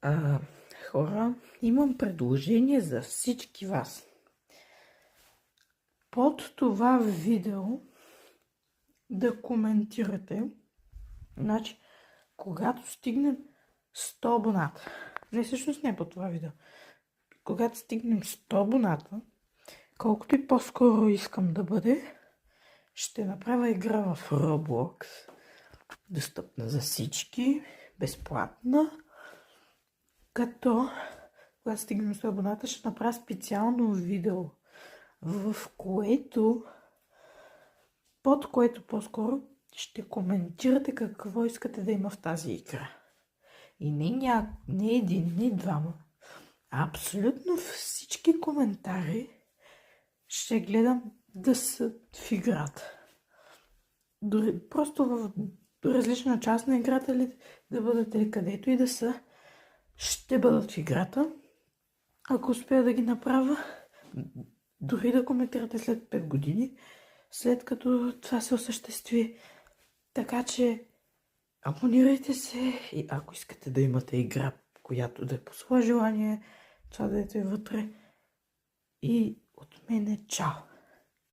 А, Хора, имам предложение за всички вас. Под това видео да коментирате, значи, когато стигнем 100 абоната, не всъщност не под това видео, когато стигнем 100 абоната, колкото и по-скоро искам да бъде, ще направя игра в Roblox, достъпна за всички, безплатна, като когато стигнем 100 абоната, ще направя специално видео, в което, под което по-скоро ще коментирате какво искате да има в тази игра. И не един, не двама, а абсолютно всички коментари ще гледам да са в играта. Дори просто в различна част на играта ли да бъдат или където и да са, ще бъдат в играта. Ако успея да ги направя, дори да коментирате след 5 години, след като това се осъществи. Така че абонирайте се и ако искате да имате игра, която да е по свое желание, това да е вътре. И от мен е чао!